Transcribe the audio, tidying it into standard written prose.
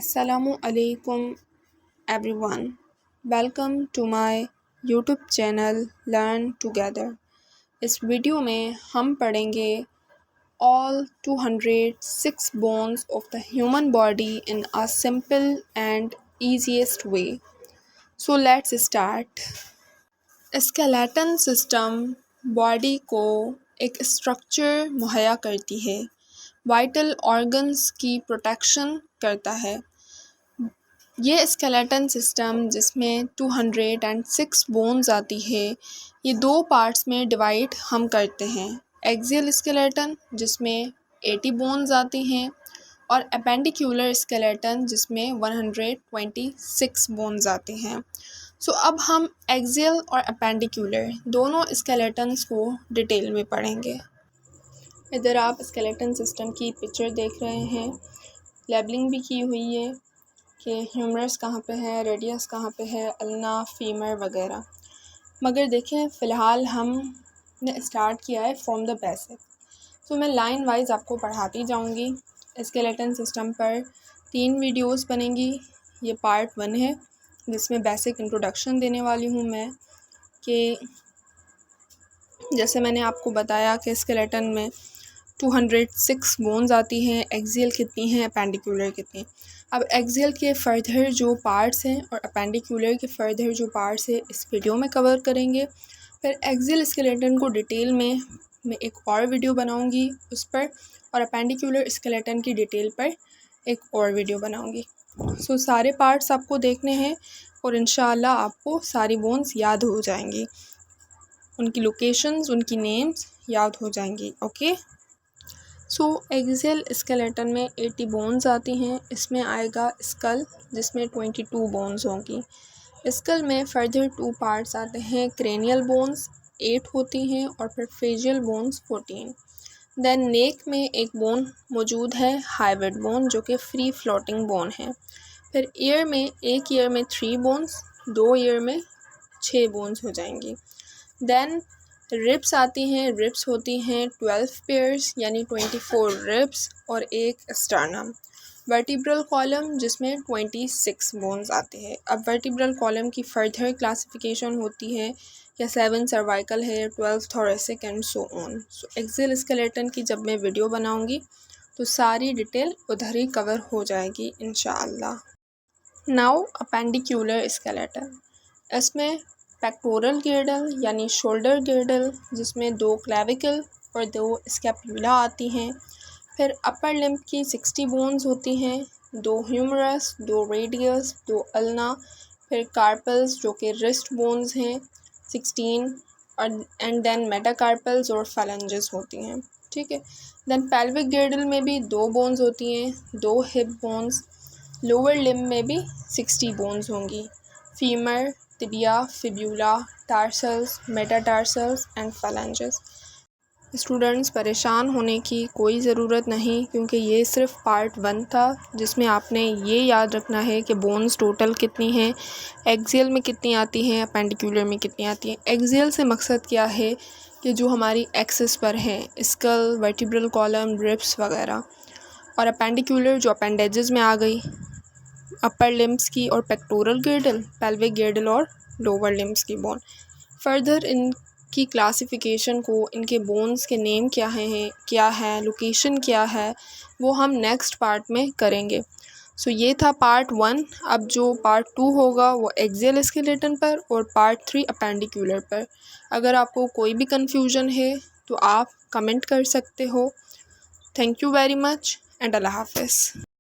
Assalamu alaikum everyone. Welcome to my YouTube channel learn together. इस video में हम पढ़ेंगे all 206 bones of the human body in a simple and easiest way. So let's start. Skeleton system body को एक structure मुहैया करती है, vital organs की प्रोटेक्शन करता है। ये स्केलेटन सिस्टम जिसमें 206 बोन्स आती है, ये दो पार्ट्स में डिवाइड हम करते हैं। एक्सियल स्केलेटन जिसमें 80 बोन्स आती हैं और अपेंडिकुलर स्केलेटन जिसमें 126 बोन्स आते हैं। सो अब हम एक्सियल और अपेंडिकुलर दोनों स्केलेटन्स को डिटेल में पढ़ेंगे। इधर आप स्केलेटन सिस्टम की पिक्चर देख रहे हैं, लेबलिंग भी की हुई है कि ह्यूमरस कहाँ पे है, रेडियस कहाँ पे है, अल्ना, फीमर वगैरह। मगर देखें फ़िलहाल हमने स्टार्ट किया है फ्रॉम द बेसिक। तो मैं लाइन वाइज आपको पढ़ाती जाऊंगी। स्केलेटन सिस्टम पर 3 वीडियोस बनेंगी। ये पार्ट 1 है जिसमें बेसिक इंट्रोडक्शन देने वाली हूँ मैं, कि जैसे मैंने आपको बताया कि स्केलेटन में 206 बोन्स आती हैं, एक्सियल कितनी हैं, अपेंडिकुलर कितनी हैं। अब एक्सियल के फर्दर जो पार्ट्स हैं और अपेंडिकुलर के फर्दर जो पार्ट्स हैं इस वीडियो में कवर करेंगे। फिर एक्सियल स्केलेटन को डिटेल में मैं एक और वीडियो बनाऊंगी उस पर, और अपेंडिकुलर स्केलेटन की डिटेल पर एक और वीडियो बनाऊंगी। सो सारे पार्ट्स आपको देखने हैं और इंशाअल्लाह आपको सारी बोन्स याद हो जाएंगी, उनकी लोकेशंस, उनकी नेम्स याद हो जाएंगी। ओके। सो एक्सियल स्केलेटन में 80 बोन्स आती हैं। इसमें आएगा स्कल जिसमें 22 बोन्स होंगी। स्कल में फर्दर 2 पार्ट्स आते हैं, क्रेनियल बोन्स 8 होती हैं और फिर फेशियल बोन्स 14। देन नेक में एक बोन मौजूद है, हाइवेड बोन, जो कि फ्री फ्लोटिंग बोन है। फिर ईयर में एक ईयर में 3 बोन्स, 2 ईयर में 6 बोन्स हो जाएंगी। देन रिब्स आती हैं, रिब्स होती हैं 12 पेयर्स यानी 24 रिब्स और एक स्टर्नम। वर्टिब्रल कॉलम जिसमें 26 बोन्स आते हैं। अब वर्टिब्रल कॉलम की फर्दर क्लासिफिकेशन होती है, या 7 सर्वाइकल है, 12 thoracic and so on. So axial skeleton की जब मैं वीडियो बनाऊंगी तो सारी डिटेल उधर ही कवर हो जाएगी इंशाअल्लाह। नाउ अपेंडिकुलर स्केलेटन, इसमें पेक्टोरल गिर्डल यानी शोल्डर गिर्डल जिसमें 2 क्लेविकल और 2 स्कैपुला आती हैं। फिर अपर लिम्ब की 60 बोन्स होती हैं, 2 ह्यूमरस, 2 रेडियस, 2 अल्ना। फिर कार्पल्स जो कि रिस्ट बोन्स हैं 16, और एंड देन मेटाकार्पल्स और फैलेंजेस होती हैं। ठीक है। देन पेल्विक गिर्डल में भी 2 बोन्स होती हैं, 2 हिप बोन्स। लोअर लिम्ब में भी 60 बोन्स होंगी, femur, tibia, fibula, tarsals, metatarsals and phalanges. Students परेशान होने की कोई ज़रूरत नहीं, क्योंकि ये सिर्फ पार्ट 1 था जिसमें आपने ये याद रखना है कि बोन्स टोटल कितनी हैं, एक्सियल में कितनी आती हैं, अपेंडिकुलर में कितनी आती हैं। एक्सियल से मकसद क्या है कि जो हमारी एक्सिस पर हैं, स्कल, वर्टिब्रल कॉलम, रिब्स वगैरह, और अपेंडिकुलर जो अपेंडेजेस में आ गई, अपर लिम्स की और पेक्टोरल गिर्डल, पेल्विक गिर्डल और लोअर लिम्स की बोन। फर्दर इनकी क्लासिफिकेशन को, इनके बोन्स के नेम क्या है, लोकेशन क्या है, वो हम नेक्स्ट पार्ट में करेंगे। सो ये था पार्ट 1। अब जो पार्ट 2 होगा वो एक्सियल स्केलेटन पर और पार्ट 3 अपेंडिकुलर पर। अगर आपको कोई भी कन्फ्यूजन है तो आप कमेंट कर सकते हो। Thank you very much and अल्लाह हाफ़िज़।